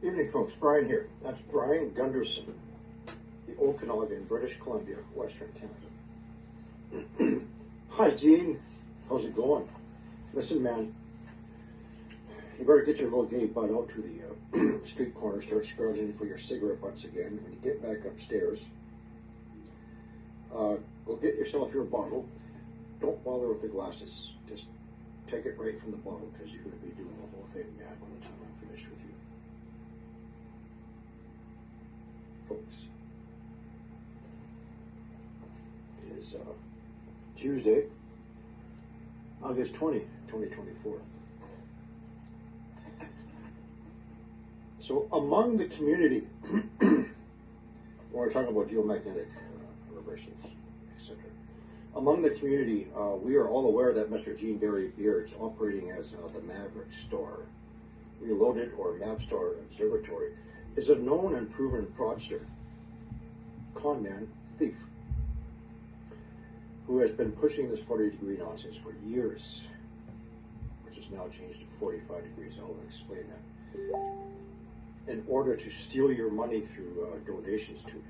Evening, folks. Brian here. That's Brian Gunderson, the Okanagan, British Columbia, Western Canada. Hi, Gene. How's it going? Listen, man, you better get your little gay butt out to the street corner, start scrounging for your cigarette butts again. When you get back upstairs, go get yourself your bottle. Don't bother with the glasses. Just take it right from the bottle, because you're going to be doing the whole thing mad by the time I'm finished with you. Folks, it is Tuesday, August 20, 2024. So among the community, when we're talking about geomagnetic reversals, etc., among the community, we are all aware that Mr. Gene Barry Beards, operating as the Mavstar Reloaded or Mavstar Observatory, is a known and proven fraudster, conman, thief, who has been pushing this 40-degree nonsense for years, which has now changed to 45 degrees. I'll explain that. In order to steal your money through donations to him.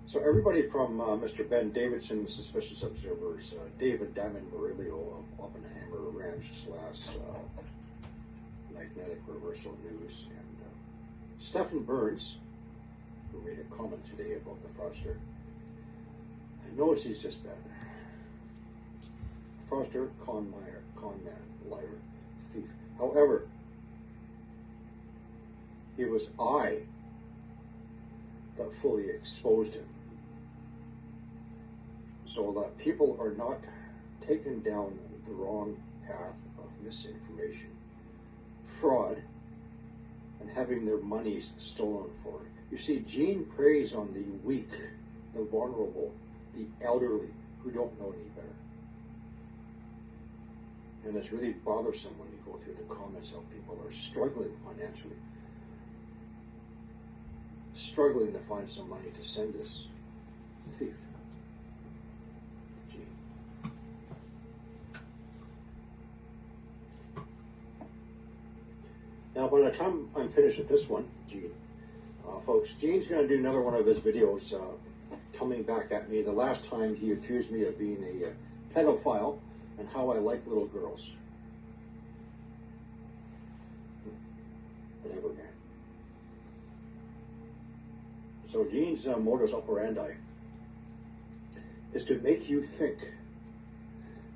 So everybody from Mr. Ben Davidson, Suspicious Observers, David Diamond Murillo of Oppenheimer Ranch / Magnetic Reversal News, and Stephen Burns, who made a comment today about the fraudster. I notice he's just that. Fraudster, con man, liar, thief. However, it was I that fully exposed him, so that people are not taken down the wrong path of misinformation, fraud, and having their monies stolen for it. You see, Gene preys on the weak, the vulnerable, the elderly, who don't know any better. And it's really bothersome when you go through the comments how people are struggling financially, struggling to find some money to send this thief, Gene. Now, by the time I'm finished with this one, Gene, folks, Gene's going to do another one of his videos coming back at me. The last time he accused me of being a pedophile and how I like little girls. Whatever, man. So Gene's modus operandi is to make you think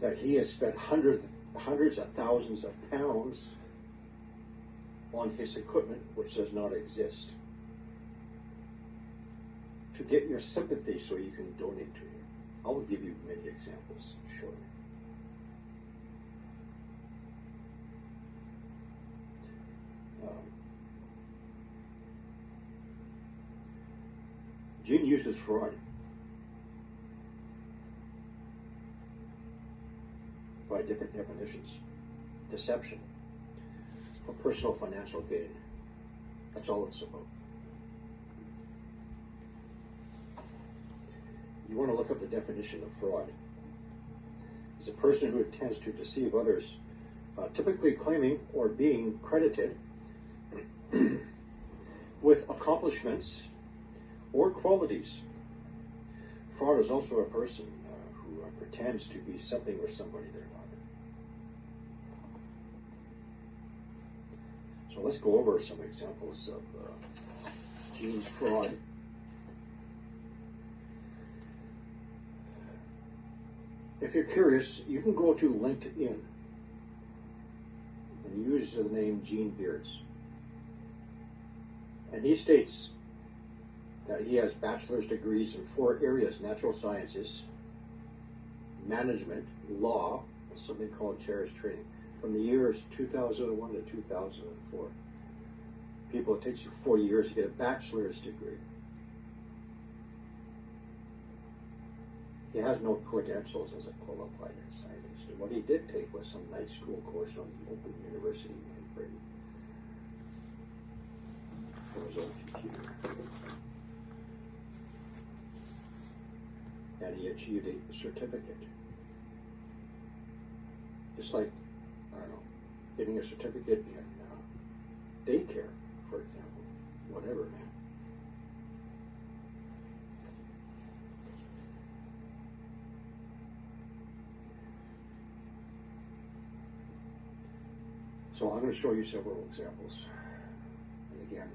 that he has spent hundreds of thousands of pounds on his equipment, which does not exist, to get your sympathy so you can donate to him. I will give you many examples shortly. Gene uses fraud by different definitions. Deception for personal financial gain. That's all it's about. You want to look up the definition of fraud. It's a person who intends to deceive others, typically claiming or being credited with accomplishments or qualities. Fraud is also a person who pretends to be something or somebody they're not. So let's go over some examples of Gene's fraud. If you're curious, you can go to LinkedIn and use the name Gene Beards. And he states that he has bachelor's degrees in 4 areas: natural sciences, management, law, and something called chairs training, from the years 2001 to 2004. People, it takes you 4 years to get a bachelor's degree. He has no credentials as a qualified scientist. What he did take was some night school course on the Open University in Britain for his own computer. And he achieved a certificate. Just like, I don't know, getting a certificate in daycare, for example. Whatever, man. So I'm going to show you several examples. And again,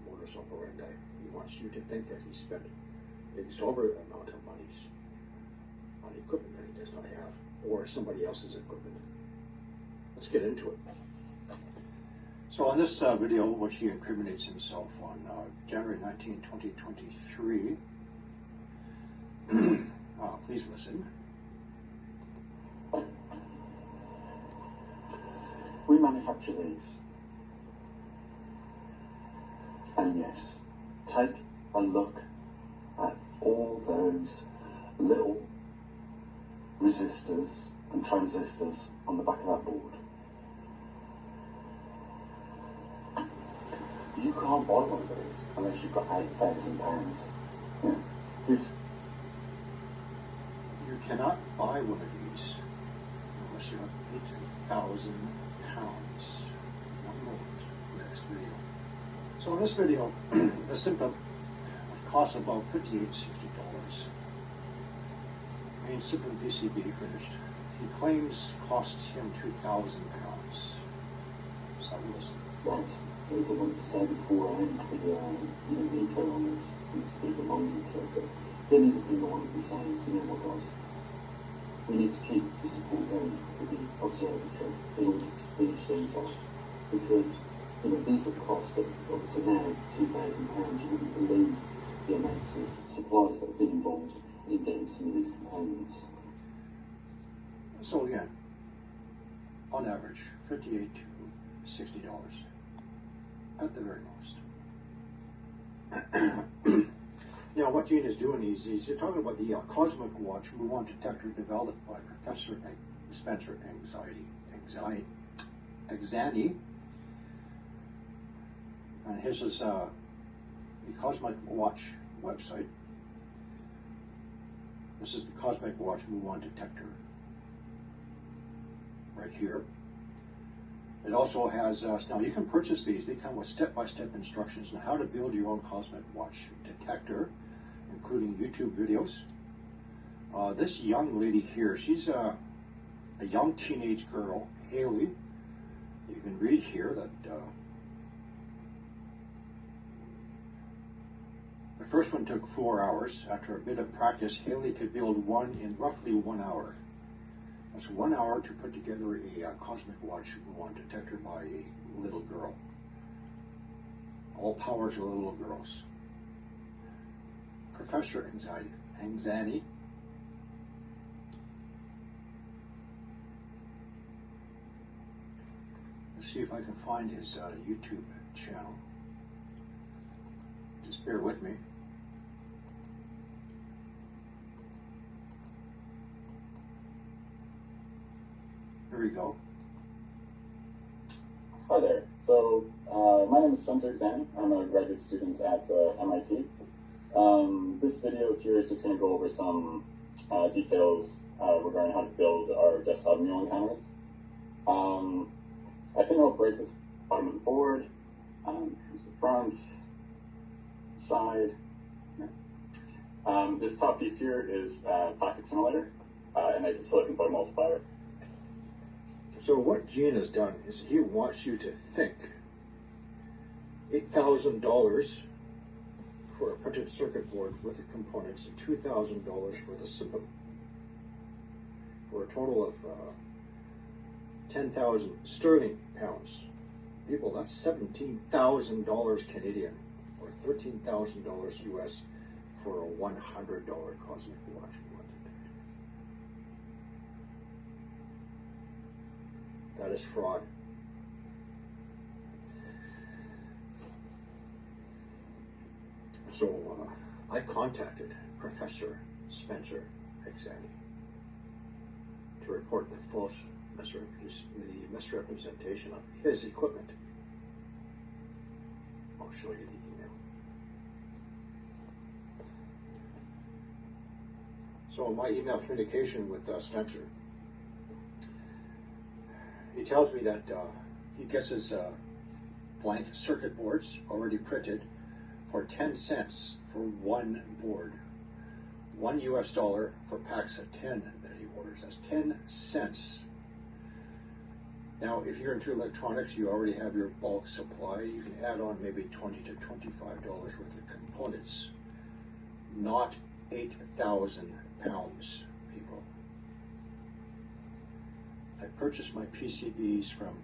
modus operandi. He wants you to think that he spent an exorbitant amount of monies on equipment that he does not have, or somebody else's equipment. Let's get into it. So on this video, which he incriminates himself on January 19, 2023, please listen. We manufacture these. And yes, take a look at all those little resistors and transistors on the back of that board. You can't buy one of those unless you've got £8,000. Yeah. You cannot buy one of these unless you have £8,000. One moment, next video. So in this video, the symptom costs about $58.60. Main symptom PCB finished. He claims costs him £2,000. So listen. Right. As I wanted to say before I end the detail on this, and speak along detail, but the only thing I wanted to say is, you know what, guys? We need to keep the support going for the observatory in order to finish these off, because these are costs that up to now £2,000. You wouldn't believe the amounts of suppliers that have been involved in getting some of these components. So again, on average, $58 to $60 at the very most. Now, what Gene is doing is he's talking about the Cosmic Watch Muon detector developed by Professor Spencer Exani. And his is the Cosmic Watch website. This is the Cosmic Watch Muon detector right here. It also has, now you can purchase these. They come with step-by-step instructions on how to build your own Cosmic Watch detector, including YouTube videos. This young lady here, she's a young teenage girl, Haley. You can read here that the first one took 4 hours. After a bit of practice, Haley could build one in roughly 1 hour. That's 1 hour to put together a Cosmic Watch Muon detector by a little girl. All power to the little girls. Professor Exani. Let's see if I can find his YouTube channel. Just bear with me. Here we go. Hi there. So, my name is Spencer Exani. I'm a graduate student at MIT. This video here is just going to go over some details regarding how to build our desktop Muon cameras. I think I'll break this bottom of the board. Here's the front, side. This top piece here is plastic simulator, and there's a silicon photomultiplier. So what Gene has done is he wants you to think $8,000 for a printed circuit board with the components and $2,000 for the system, for a total of 10,000 sterling pounds. People, that's $17,000 Canadian, or $13,000 US for a $100 Cosmic Watch. That is fraud. So I contacted Professor Spencer Exani to report the false misrepresentation of his equipment. I'll show you the email. So my email communication with Spencer, he tells me that he gets his blank circuit boards already printed for 10 cents for one board. $1 for packs of 10 that he orders. That's 10 cents. Now, if you're into electronics, you already have your bulk supply. You can add on maybe $20 to $25 worth of components. Not 8,000 pounds, people. I purchased my PCBs from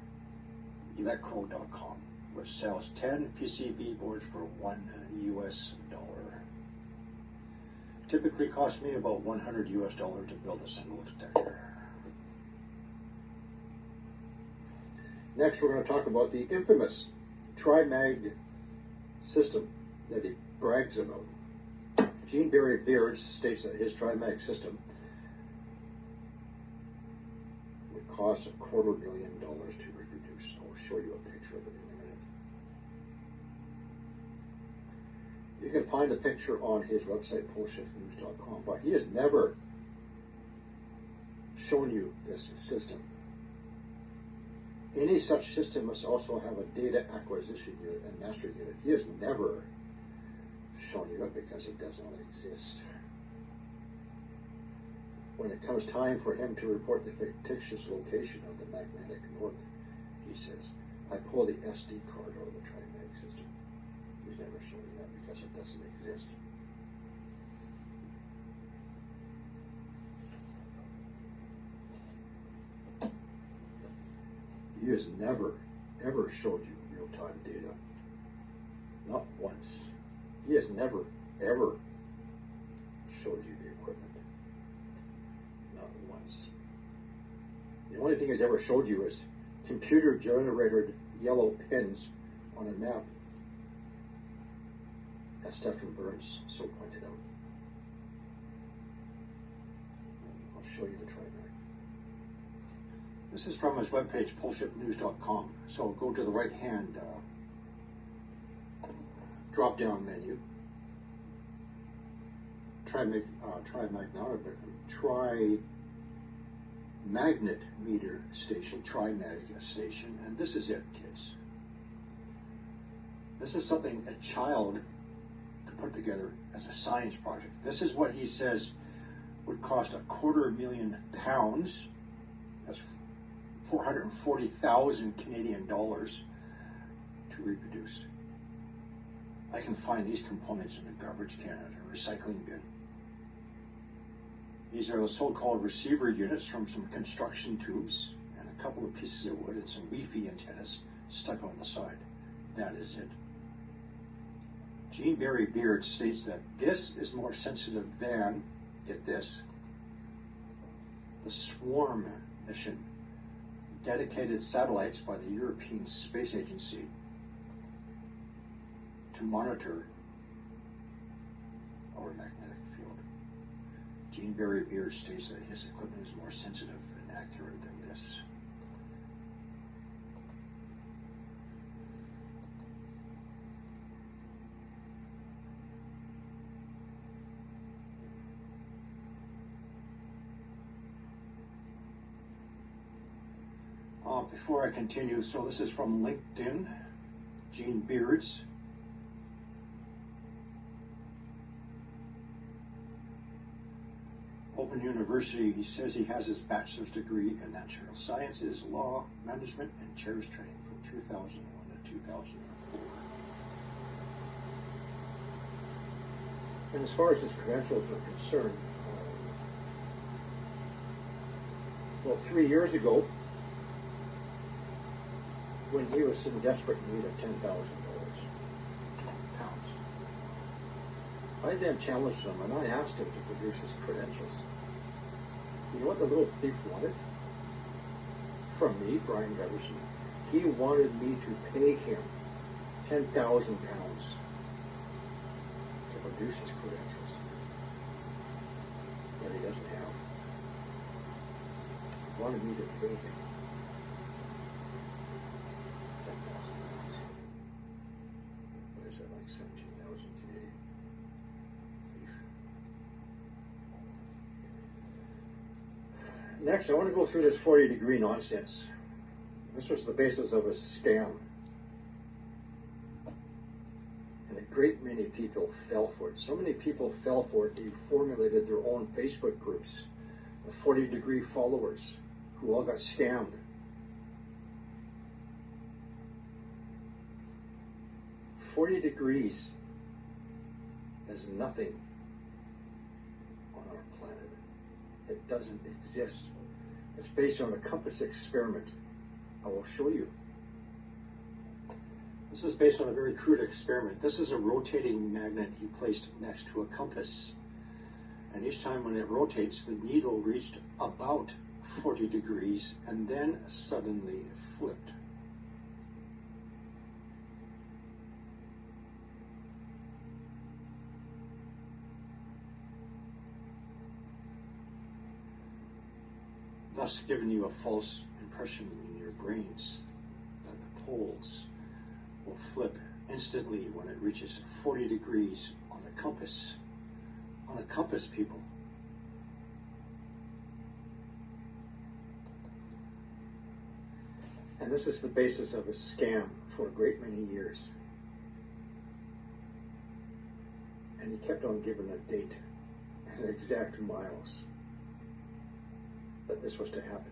electro.com, which sells 10 PCB boards for $1. Typically costs me about $100 to build a single detector. Next, we're going to talk about the infamous TriMag system that he brags about. Gene Barry Beards states that his TriMag system would cost $250,000 to reproduce. I'll show you a picture of it in a minute. You can find a picture on his website, poleshiftnews.com, but he has never shown you this system. Any such system must also have a data acquisition unit and master unit. He has never shown you it because it does not exist. When it comes time for him to report the fictitious location of the magnetic north, he says, I pull the SD card out of the TriMag system. He's never shown you that because it doesn't exist. He has never, ever showed you real-time data. Not once. He has never, ever showed you the equipment. Not once. The only thing he's ever showed you is computer-generated yellow pins on a map, as Stephen Burns so pointed out. I'll show you the TriMag. This is from his webpage, poleshipnews.com. So go to the right-hand drop-down menu. Try magnet meter station, TriMag station, and this is it, kids. This is something a child could put together as a science project. This is what he says would cost £250,000. That's 440,000 Canadian dollars to reproduce. I can find these components in a garbage can at a recycling bin. These are the so-called receiver units from some construction tubes and a couple of pieces of wood and some Wi-Fi antennas stuck on the side. That is it. Gene Barry Beard states that this is more sensitive than, get this, the Swarm mission, dedicated satellites by the European Space Agency to monitor our magnetic field. Gene Barry Beard states that his equipment is more sensitive and accurate than this. Before I continue, so this is from LinkedIn, Gene Beards. Open University, he says he has his bachelor's degree in natural sciences, law, management, and chairs training from 2001 to 2004. And as far as his credentials are concerned, well, 3 years ago, when he was in desperate need of $10,000 pounds, I then challenged him and I asked him to produce his credentials. You know what the little thief wanted? From me, Brian Gunderson. He wanted me to pay him £10,000 to produce his credentials that he doesn't have. He wanted me to pay him £10,000. What is that, like 17,000 Canadian? Next, I want to go through this 40-degree nonsense. This was the basis of a scam. great many people fell for it. So many people fell for it, they formulated their own Facebook groups, the 40-degree followers, who all got scammed. "40 degrees is nothing on our planet. It doesn't exist. It's based on a compass experiment. I will show you. This is based on a very crude experiment. This is a rotating magnet he placed next to a compass. And each time when it rotates, the needle reached about 40 degrees and then suddenly flipped. Thus giving you a false impression in your brains that the poles will flip instantly when it reaches 40 degrees on the compass. On a compass, people. And this is the basis of a scam for a great many years. And he kept on giving a date and exact miles that this was to happen.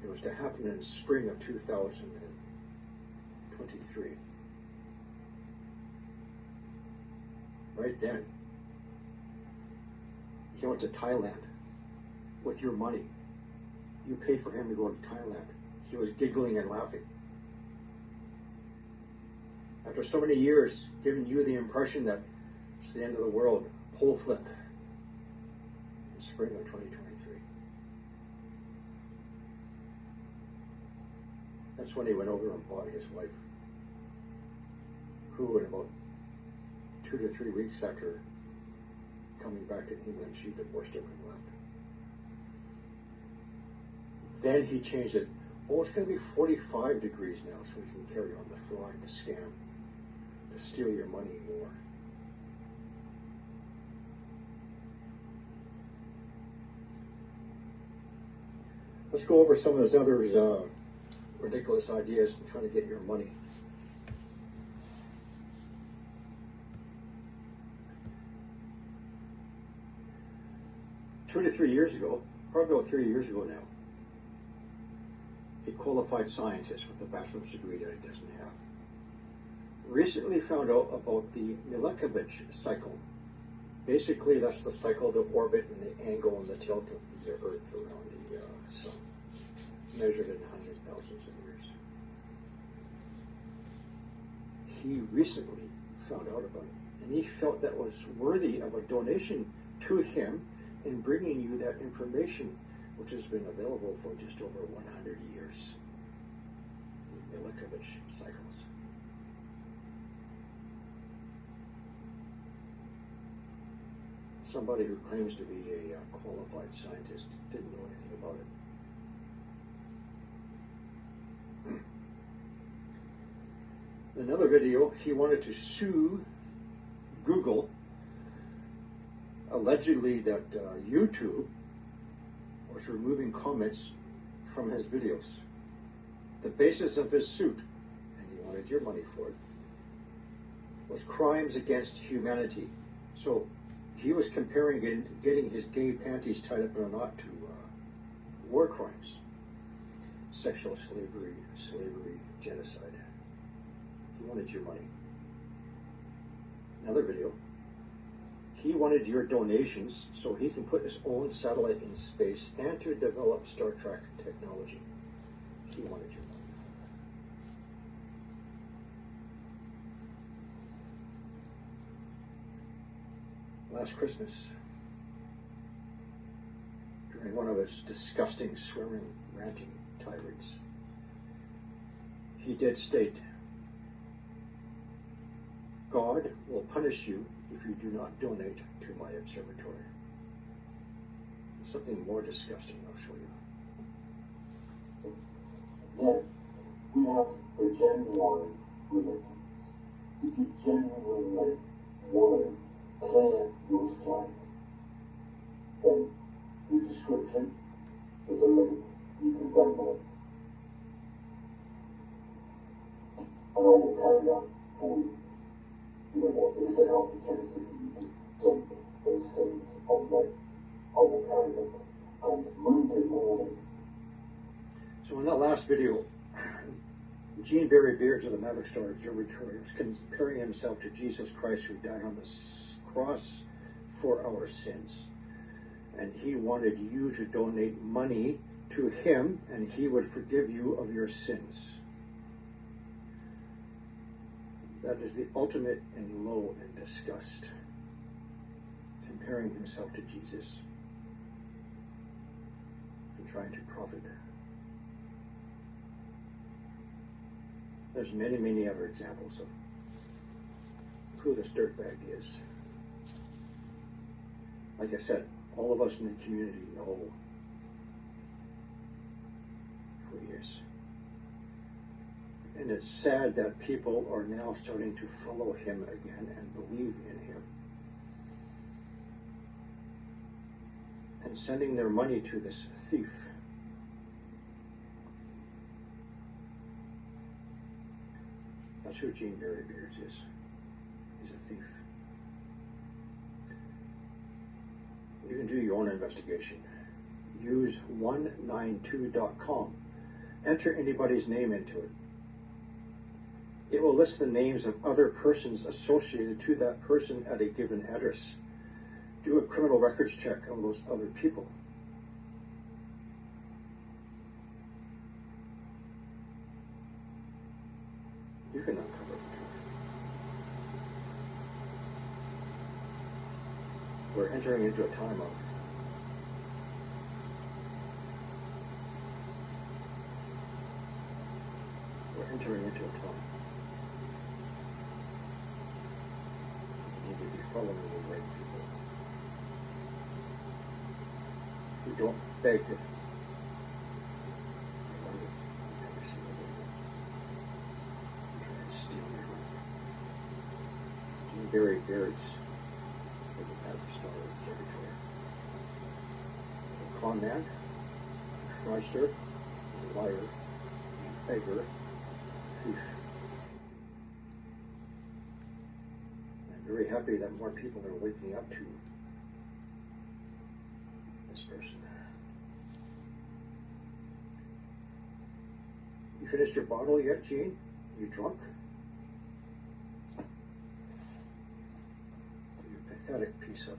It was to happen in spring of 2023. Right then, he went to Thailand with your money. You paid for him to go to Thailand. He was giggling and laughing. After so many years, giving you the impression that it's the end of the world, pole flip in spring of 2023. That's when he went over and bought his wife, who in about 2 to 3 weeks after coming back to England, she divorced him and left. Then he changed it. Oh, it's going to be 45 degrees now, so we can carry on the fraud, the scam, to steal your money more. Let's go over some of those other ridiculous ideas and trying to get your money. Two to 3 years ago, probably about 3 years ago now, a qualified scientist with a bachelor's degree that he doesn't have recently found out about the Milankovitch cycle. Basically, that's the cycle, the orbit, and the angle and the tilt of the Earth around the Sun, measured in hundreds, thousands of years. He recently found out about it, and he felt that was worthy of a donation to him in bringing you that information, which has been available for just over 100 years. The Milankovitch cycles. Somebody who claims to be a qualified scientist didn't know anything about it. In another video, he wanted to sue Google, allegedly that YouTube was removing comments from his videos. The basis of his suit, and he wanted your money for it, was crimes against humanity. So he was comparing getting his gay panties tied up in a knot to war crimes, sexual slavery, genocide. He wanted your money. Another video, he wanted your donations so he can put his own satellite in space and to develop Star Trek technology. He wanted your money. Last Christmas, during one of his disgusting, swearing, ranting tirades, he did state, "God will punish you if you do not donate to my observatory." And something more disgusting, I'll show you. Yes, we have a genuine religion. If you genuinely want to clear your sight, then the description is a link you can download. And I will carry that for you. you know what, if they are pretending and don't those things on like, I will carry them. And Monday morning. So in that last video, Gene Barry Beards of the Mavstar Observatory was comparing himself to Jesus Christ, who died on the cross for our sins. And he wanted you to donate money to him, and he would forgive you of your sins. That is the ultimate in low and disgust, comparing himself to Jesus and trying to profit. There's many, many other examples of who this dirtbag is. Like I said, all of us in the community know who he is. And it's sad that people are now starting to follow him again and believe in him. And sending their money to this thief. That's who Gene Barry Beards is. He's a thief. You can do your own investigation. Use 192.com. Enter anybody's name into it. It will list the names of other persons associated to that person at a given address. Do a criminal records check of those other people. You can uncover the truth. We're entering into a time of entering into a time. You need to be following the right people who don't beg for money every single day. Try and steal your money. Gene Barry Beards of the Mavstar Observatory. A con man, a fraudster, a liar, a beggar, thief. I'm very happy that more people are waking up to this person. You finished your bottle yet, Gene? You drunk? You pathetic piece of